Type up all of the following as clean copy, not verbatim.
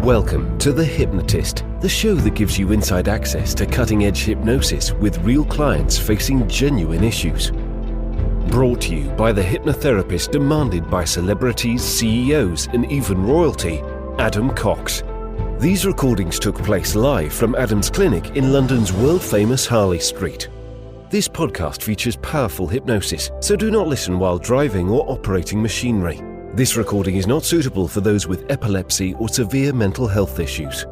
Welcome to The Hypnotist, the show that gives you inside access to cutting-edge hypnosis with real clients facing genuine issues. Brought to you by the hypnotherapist demanded by celebrities, CEOs, and even royalty, Adam Cox. These recordings took place live from Adam's clinic in London's world-famous Harley Street. This podcast features powerful hypnosis, so do not listen while driving or operating machinery. This recording is not suitable for those with epilepsy or severe mental health issues.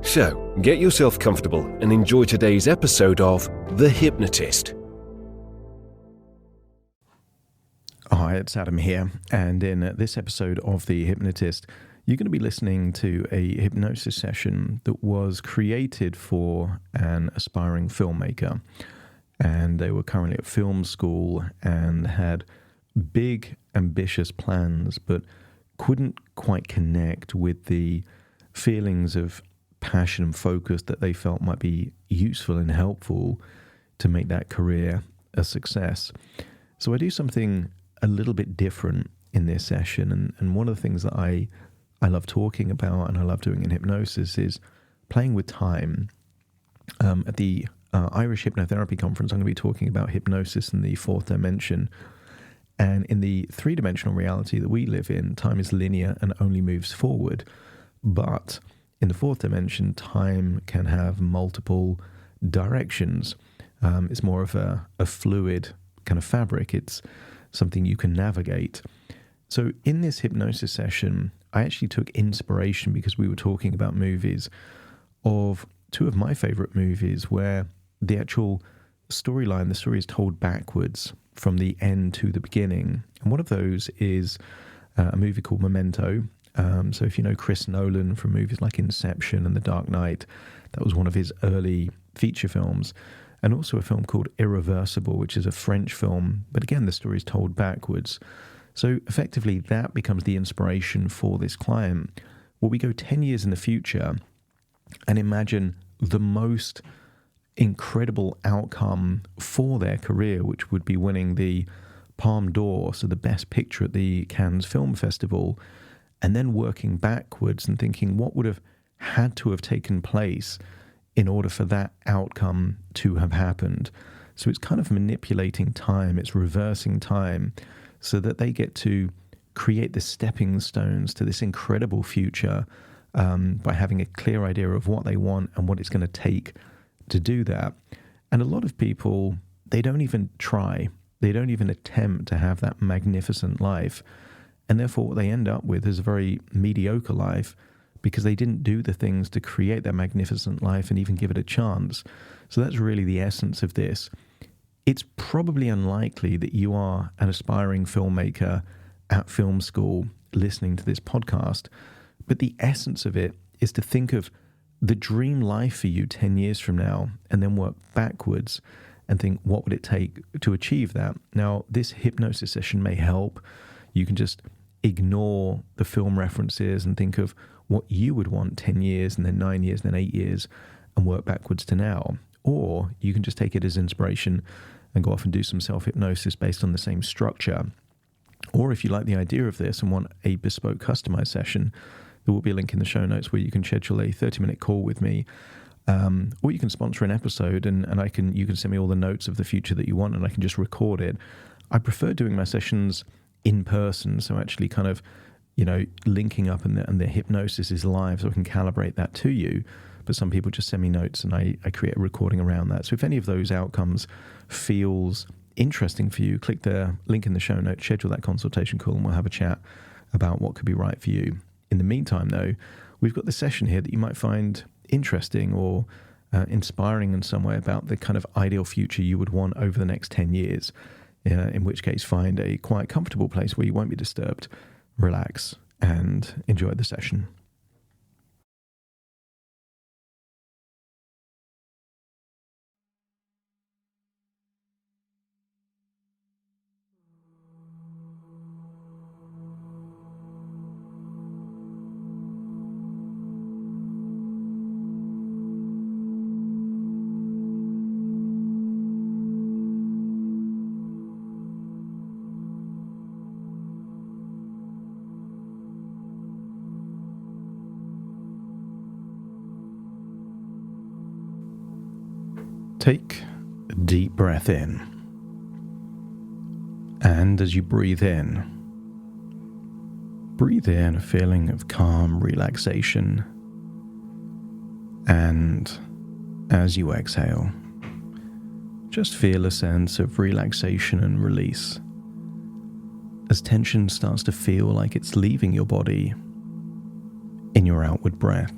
So, get yourself comfortable and enjoy today's episode of The Hypnotist. Hi, it's Adam here, and in this episode of The Hypnotist, you're going to be listening to a hypnosis session that was created for an aspiring filmmaker. And they were currently at film school and had big, ambitious plans, but couldn't quite connect with the feelings of passion and focus that they felt might be useful and helpful to make that career a success. So I do something a little bit different in this session, and one of the things that I love talking about and I love doing in hypnosis is playing with time. At the Irish Hypnotherapy Conference, I'm going to be talking about hypnosis in the fourth dimension. And in the three-dimensional reality that we live in, time is linear and only moves forward. But in the fourth dimension, time can have multiple directions. It's more of a fluid kind of fabric. It's something you can navigate. So in this hypnosis session, I actually took inspiration, because we were talking about movies, of two of my favorite movies where the actual storyline, the story is told backwards from the end to the beginning. And one of those is a movie called Memento. So if you know Chris Nolan from movies like Inception and The Dark Knight, that was one of his early feature films. And also a film called Irreversible, which is a French film. But again, the story is told backwards. So effectively, that becomes the inspiration for this client. Well, we go 10 years in the future and imagine the most incredible outcome for their career, which would be winning the Palme d'Or, so the best picture at the Cannes Film Festival, and then working backwards and thinking what would have had to have taken place in order for that outcome to have happened. So it's kind of manipulating time, it's reversing time, so that they get to create the stepping stones to this incredible future by having a clear idea of what they want and what it's going to take to do that. And a lot of people, they don't even try. They don't even attempt to have that magnificent life. And therefore what they end up with is a very mediocre life, because they didn't do the things to create that magnificent life and even give it a chance. So that's really the essence of this. It's probably unlikely that you are an aspiring filmmaker at film school listening to this podcast, but the essence of it is to think of the dream life for you 10 years from now, and then work backwards and think, what would it take to achieve that? Now, this hypnosis session may help. You can just ignore the film references and think of what you would want 10 years, and then 9 years, and then 8 years, and work backwards to now. Or you can just take it as inspiration and go off and do some self-hypnosis based on the same structure. Or if you like the idea of this and want a bespoke customized session, there will be a link in the show notes where you can schedule a 30-minute call with me, or you can sponsor an episode and you can send me all the notes of the future that you want, and I can just record it. I prefer doing my sessions in person, so actually kind of, linking up and the hypnosis is live, so I can calibrate that to you. But some people just send me notes and I create a recording around that. So if any of those outcomes feels interesting for you, click the link in the show notes, schedule that consultation call, and we'll have a chat about what could be right for you. In the meantime, though, we've got the session here that you might find interesting or inspiring in some way about the kind of ideal future you would want over the next 10 years, in which case find a quiet, comfortable place where you won't be disturbed, relax, and enjoy the session. Take a deep breath in. And as you breathe in a feeling of calm relaxation. And as you exhale, just feel a sense of relaxation and release as tension starts to feel like it's leaving your body in your outward breath,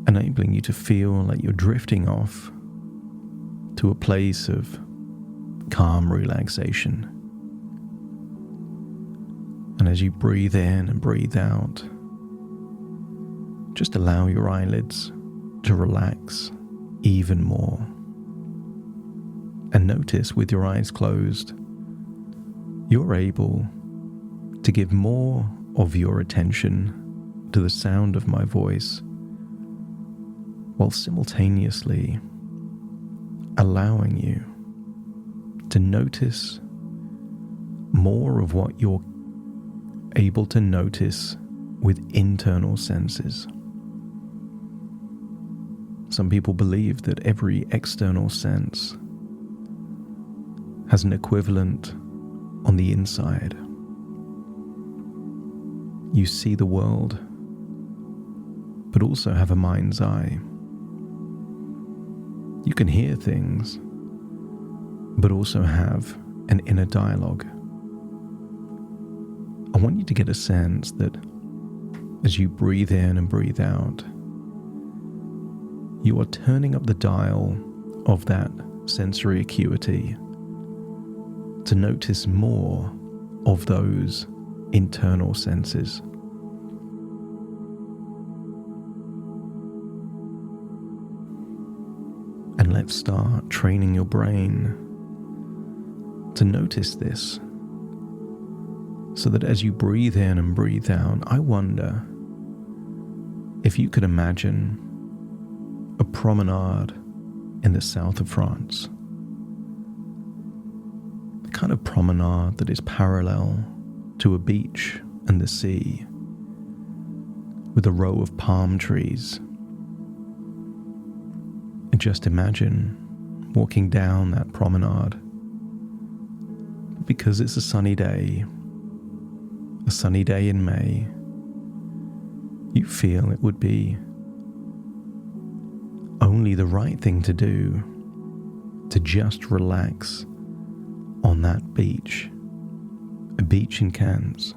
enabling you to feel like you're drifting off to a place of calm relaxation. And as you breathe in and breathe out, just allow your eyelids to relax even more. And notice with your eyes closed, you're able to give more of your attention to the sound of my voice, while simultaneously allowing you to notice more of what you're able to notice with internal senses. Some people believe that every external sense has an equivalent on the inside. You see the world, but also have a mind's eye. You can hear things, but also have an inner dialogue. I want you to get a sense that as you breathe in and breathe out, you are turning up the dial of that sensory acuity to notice more of those internal senses. And let's start training your brain to notice this, so that as you breathe in and breathe out, I wonder if you could imagine a promenade in the south of France. The kind of promenade that is parallel to a beach and the sea, with a row of palm trees. And just imagine walking down that promenade, because it's a sunny day in May, you feel it would be only the right thing to do to just relax on that beach, a beach in Cannes.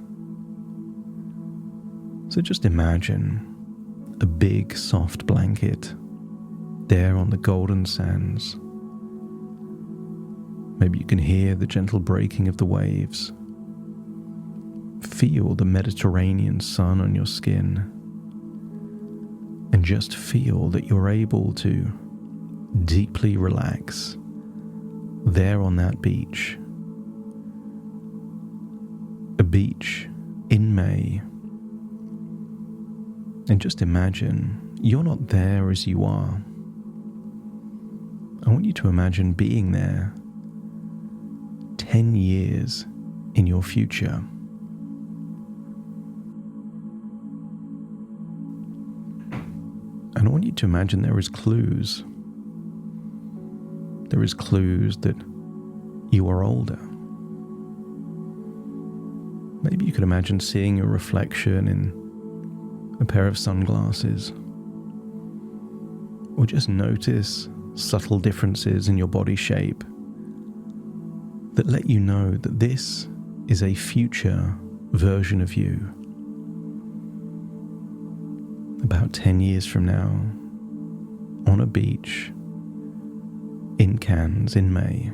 So just imagine a big soft blanket there on the golden sands. Maybe you can hear the gentle breaking of the waves. Feel the Mediterranean sun on your skin, and just feel that you're able to deeply relax there on that beach. A beach in May. And just imagine you're not there as you are. I want you to imagine being there 10 years in your future. And I want you to imagine there is clues. There is clues that you are older. Maybe you could imagine seeing your reflection in a pair of sunglasses. Or just notice subtle differences in your body shape that let you know that this is a future version of you. About 10 years from now, on a beach in Cannes in May.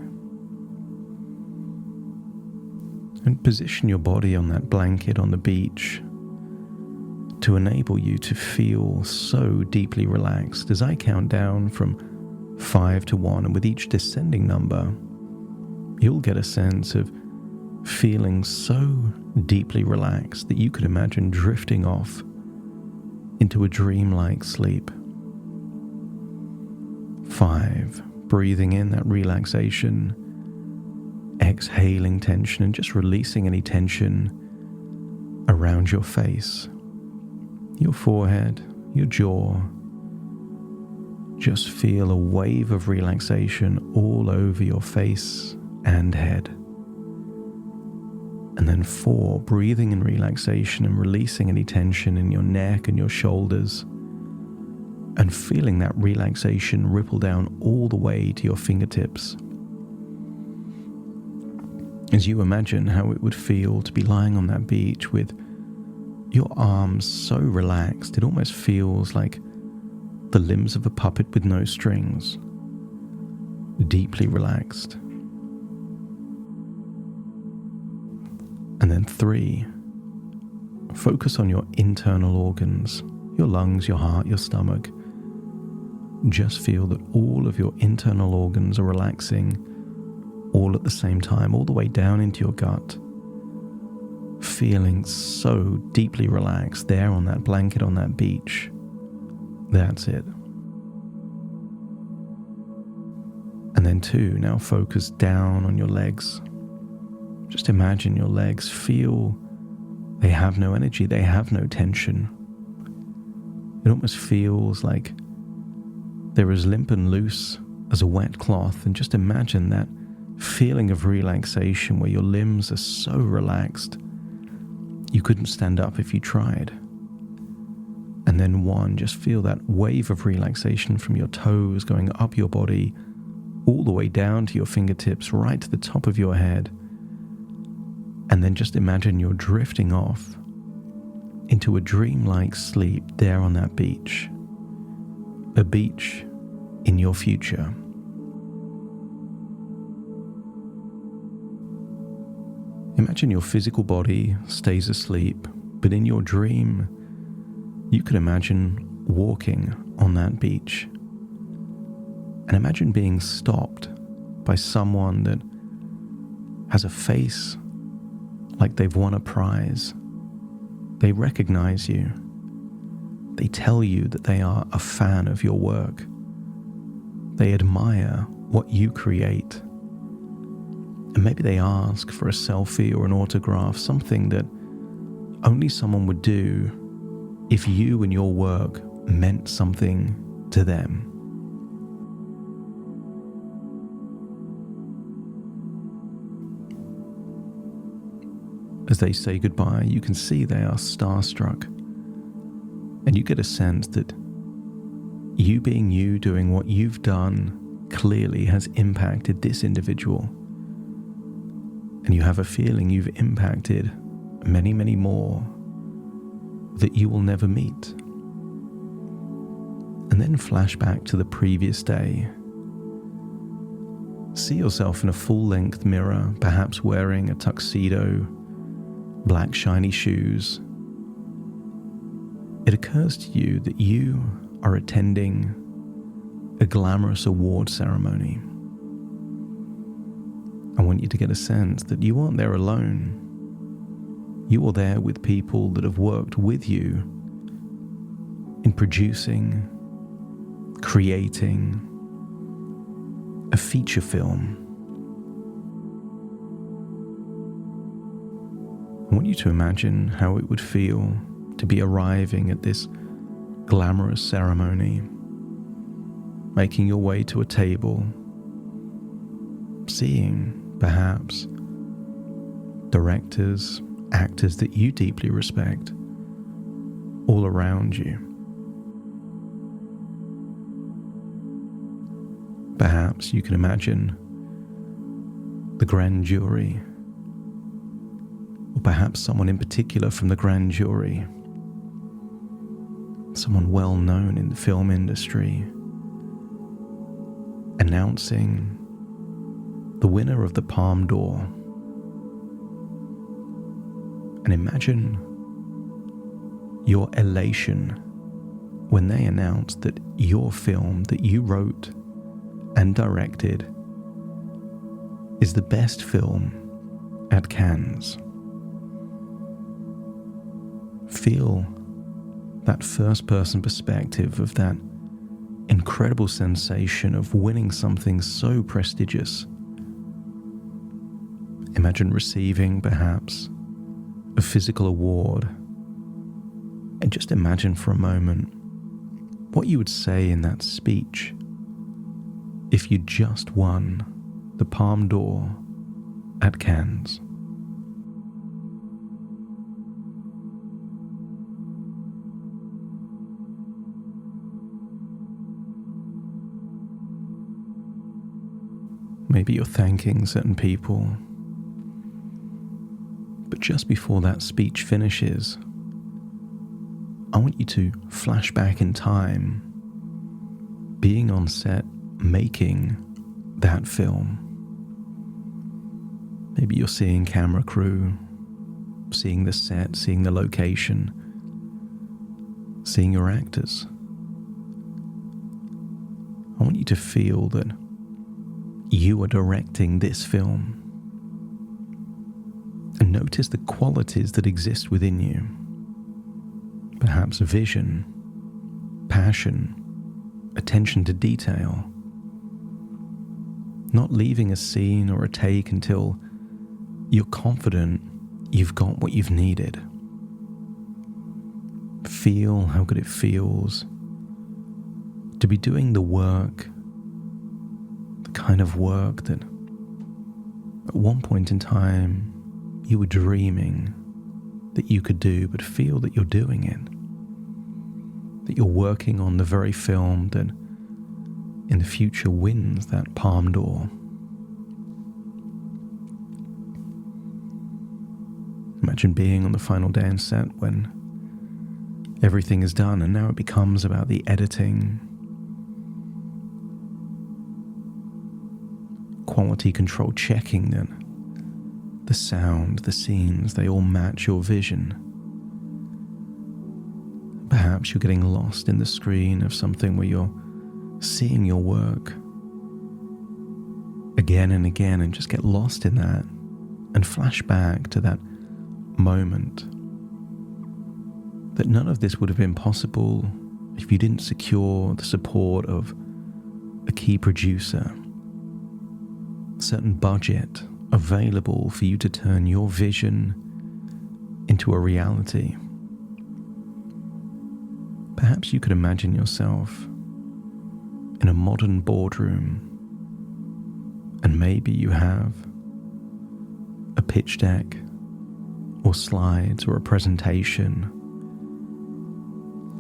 And position your body on that blanket on the beach to enable you to feel so deeply relaxed as I count down from 5 to 1, and with each descending number, you'll get a sense of feeling so deeply relaxed that you could imagine drifting off into a dreamlike sleep. 5, breathing in that relaxation, exhaling tension, and just releasing any tension around your face, your forehead, your jaw, just feel a wave of relaxation all over your face and head. And then 4, breathing in relaxation and releasing any tension in your neck and your shoulders, and feeling that relaxation ripple down all the way to your fingertips. As you imagine how it would feel to be lying on that beach with your arms so relaxed, it almost feels like the limbs of a puppet with no strings, deeply relaxed. And then 3, focus on your internal organs, your lungs, your heart, your stomach. Just feel that all of your internal organs are relaxing all at the same time, all the way down into your gut. Feeling so deeply relaxed there on that blanket on that beach. That's it. And then 2, now focus down on your legs. Just imagine your legs. Feel they have no energy, they have no tension. It almost feels like they're as limp and loose as a wet cloth, and just imagine that feeling of relaxation where your limbs are so relaxed you couldn't stand up if you tried. And then 1, just feel that wave of relaxation from your toes going up your body all the way down to your fingertips, right to the top of your head. And then just imagine you're drifting off into a dreamlike sleep there on that beach. A beach in your future. Imagine your physical body stays asleep, but in your dream, you could imagine walking on that beach. And imagine being stopped by someone that has a face like they've won a prize. They recognize you. They tell you that they are a fan of your work. They admire what you create. And maybe they ask for a selfie or an autograph, something that only someone would do if you and your work meant something to them. As they say goodbye, you can see they are starstruck. And you get a sense that you being you, doing what you've done, clearly has impacted this individual. And you have a feeling you've impacted many, many more that you will never meet. And then flash back to the previous day. See yourself in a full-length mirror, perhaps wearing a tuxedo, black shiny shoes. It occurs to you that you are attending a glamorous award ceremony. I want you to get a sense that you aren't there alone. You are there with people that have worked with you in producing, creating a feature film. I want you to imagine how it would feel to be arriving at this glamorous ceremony, making your way to a table, seeing perhaps directors, actors that you deeply respect all around you. Perhaps you can imagine the grand jury, or perhaps someone in particular from the grand jury, someone well known in the film industry, announcing the winner of the Palme d'Or. And imagine your elation when they announced that your film that you wrote and directed is the best film at Cannes. Feel that first-person perspective of that incredible sensation of winning something so prestigious. Imagine receiving, perhaps, a physical award, and just imagine for a moment what you would say in that speech if you just won the Palme d'Or at Cannes. Maybe you're thanking certain people, but just before that speech finishes, I want you to flash back in time, being on set, making that film. Maybe you're seeing camera crew, seeing the set, seeing the location, seeing your actors. I want you to feel that you are directing this film, and notice the qualities that exist within you. Perhaps vision, passion, attention to detail. Not leaving a scene or a take until you're confident you've got what you've needed. Feel how good it feels to be doing the work, the kind of work that at one point in time you were dreaming that you could do, but feel that you're doing it. That you're working on the very film that in the future wins that Palme d'Or. Imagine being on the final day on set when everything is done and now it becomes about the editing, quality control, checking that the sound, the scenes, they all match your vision. Perhaps you're getting lost in the screen of something where you're seeing your work again and again and just get lost in that and flash back to that moment. That none of this would have been possible if you didn't secure the support of a key producer, certain budget available for you to turn your vision into a reality. Perhaps you could imagine yourself in a modern boardroom, and maybe you have a pitch deck or slides or a presentation,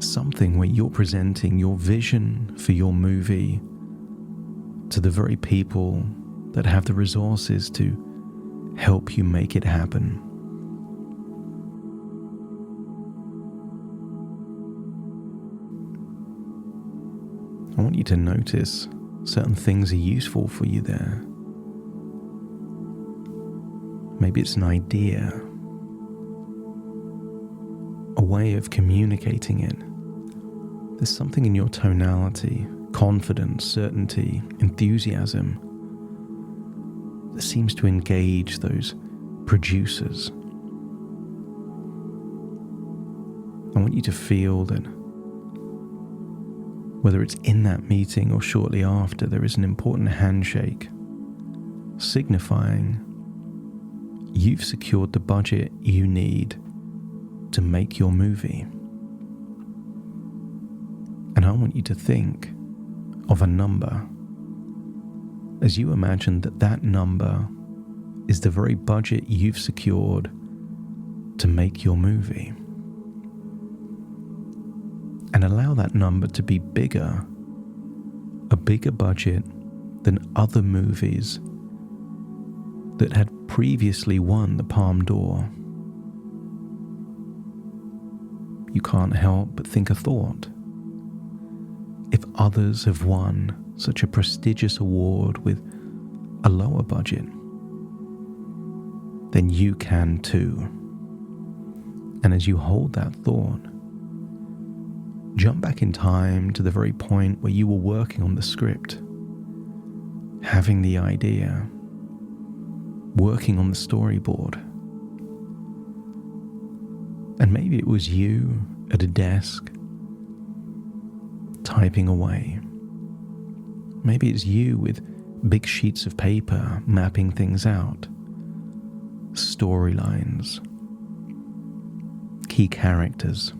something where you're presenting your vision for your movie to the very people that have the resources to help you make it happen. I want you to notice certain things are useful for you there. Maybe it's an idea, a way of communicating it. There's something in your tonality, confidence, certainty, enthusiasm that seems to engage those producers. I want you to feel that whether it's in that meeting or shortly after, there is an important handshake signifying you've secured the budget you need to make your movie. And I want you to think of a number as you imagine that that number is the very budget you've secured to make your movie. And allow that number to be bigger, a bigger budget than other movies that had previously won the Palme d'Or. You can't help but think a thought. If others have won such a prestigious award with a lower budget, then you can too. And as you hold that thought, jump back in time to the very point where you were working on the script, having the idea, working on the storyboard. And maybe it was you at a desk, typing away. Maybe it's you with big sheets of paper, mapping things out, storylines, key characters.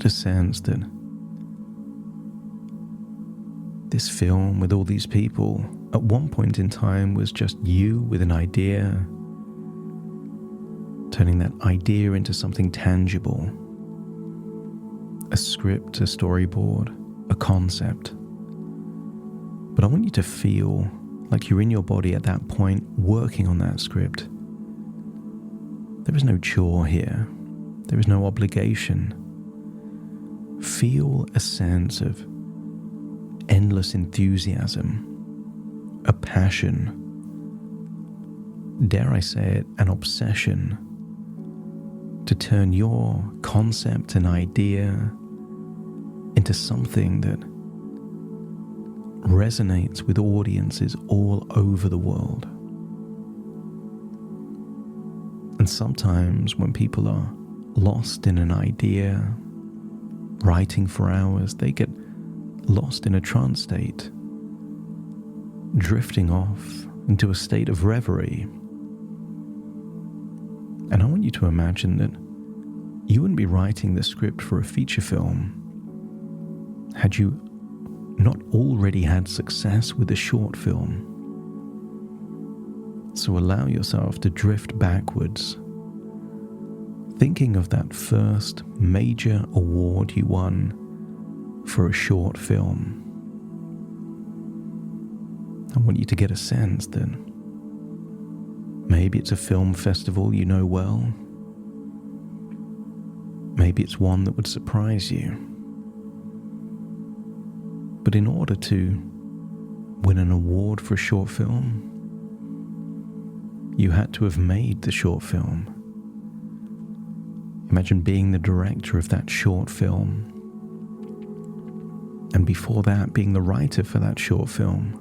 get a sense that this film with all these people at one point in time was just you with an idea, turning that idea into something tangible, a script, a storyboard, a concept. But I want you to feel like you're in your body at that point working on that script. There is no chore here. There is no obligation. Feel a sense of endless enthusiasm, a passion, dare I say it, an obsession, to turn your concept and idea into something that resonates with audiences all over the world. And sometimes when people are lost in an idea, writing for hours, they get lost in a trance state, drifting off into a state of reverie. And I want you to imagine that you wouldn't be writing the script for a feature film had you not already had success with a short film. So allow yourself to drift backwards, thinking of that first major award you won for a short film. I want you to get a sense that maybe it's a film festival you know well. Maybe it's one that would surprise you. But in order to win an award for a short film, you had to have made the short film. Imagine being the director of that short film, and before that being the writer for that short film.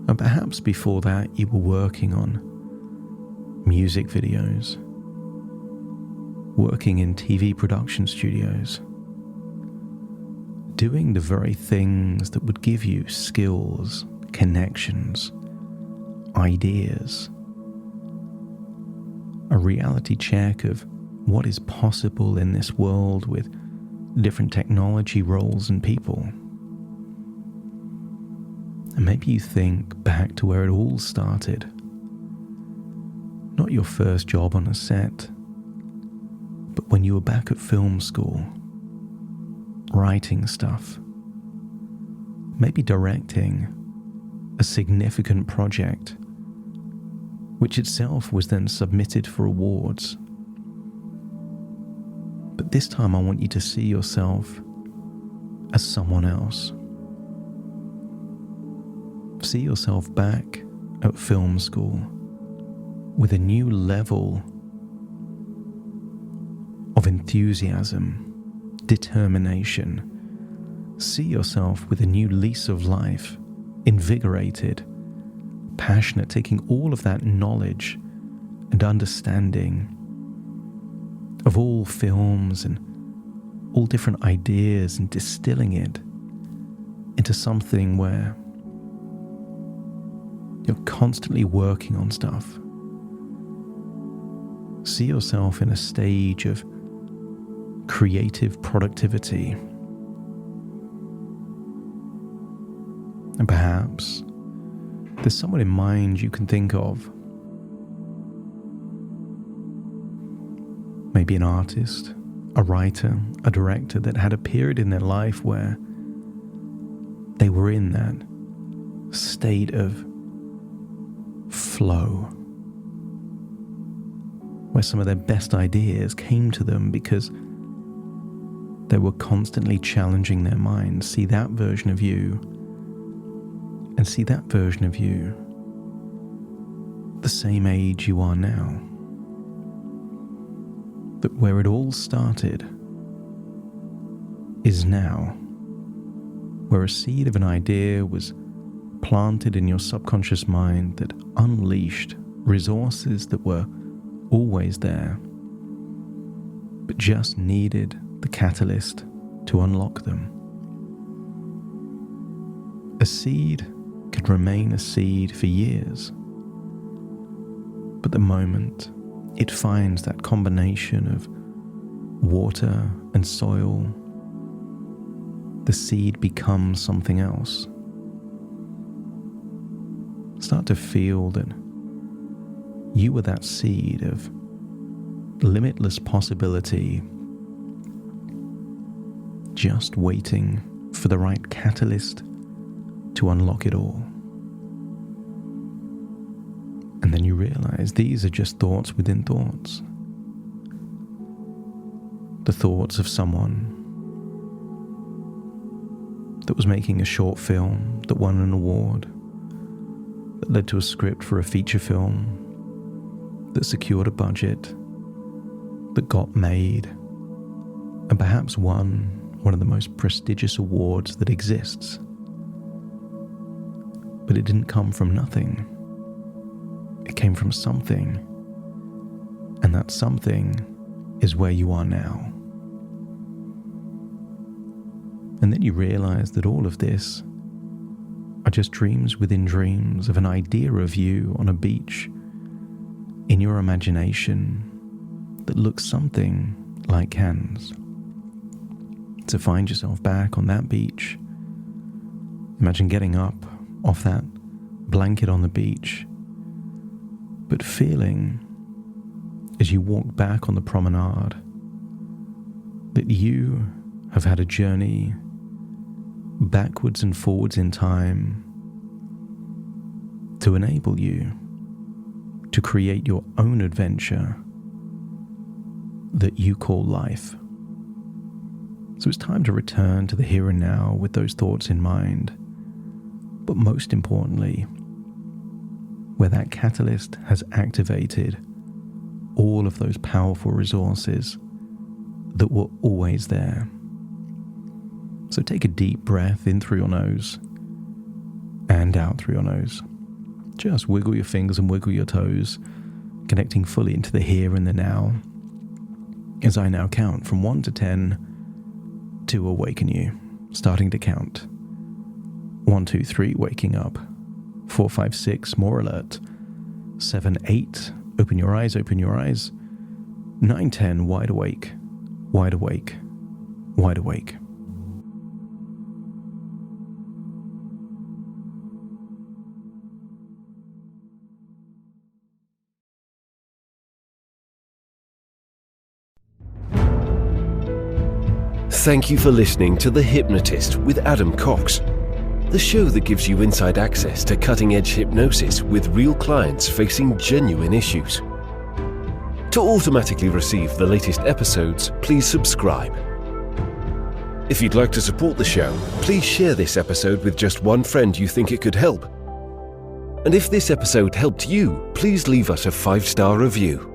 And perhaps before that you were working on music videos, working in TV production studios, doing the very things that would give you skills, connections, ideas, a reality check of what is possible in this world with different technology, roles, and people. And maybe you think back to where it all started. Not your first job on a set, but when you were back at film school, writing stuff, maybe directing a significant project, which itself was then submitted for awards. But this time I want you to see yourself as someone else. See yourself back at film school with a new level of enthusiasm, determination. See yourself with a new lease of life, invigorated, passionate, taking all of that knowledge and understanding of all films and all different ideas and distilling it into something where you're constantly working on stuff. See yourself in a stage of creative productivity. And perhaps there's someone in mind you can think of. Maybe an artist, a writer, a director that had a period in their life where they were in that state of flow, where some of their best ideas came to them because they were constantly challenging their minds. See that version of you, and see that version of you the same age you are now. That where it all started is now, where a seed of an idea was planted in your subconscious mind that unleashed resources that were always there, but just needed the catalyst to unlock them. A seed could remain a seed for years, but the moment it finds that combination of water and soil, the seed becomes something else. Start to feel that you were that seed of limitless possibility, just waiting for the right catalyst to unlock it all. And then you realize these are just thoughts within thoughts. The thoughts of someone that was making a short film that won an award, that led to a script for a feature film, that secured a budget, that got made, and perhaps won one of the most prestigious awards that exists. But it didn't come from nothing. It came from something, and that something is where you are now. And then you realize that all of this are just dreams within dreams of an idea of you on a beach in your imagination that looks something like hands. To find yourself back on that beach, imagine getting up off that blanket on the beach, but feeling as you walk back on the promenade that you have had a journey backwards and forwards in time to enable you to create your own adventure that you call life. So it's time to return to the here and now with those thoughts in mind, but most importantly, where that catalyst has activated all of those powerful resources that were always there. So take a deep breath in through your nose and out through your nose. Just wiggle your fingers and wiggle your toes, connecting fully into the here and the now, as I now count from 1 to 10 to awaken you, starting to count. 1, 2, 3, waking up. 4, 5, 6, more alert. 7, 8, open your eyes, open your eyes. 9, 10, wide awake, wide awake, wide awake. Thank you for listening to The Hypnotist with Adam Cox, the show that gives you inside access to cutting-edge hypnosis with real clients facing genuine issues. To automatically receive the latest episodes, please subscribe. If you'd like to support the show, please share this episode with just one friend you think it could help. And if this episode helped you, please leave us a 5-star review.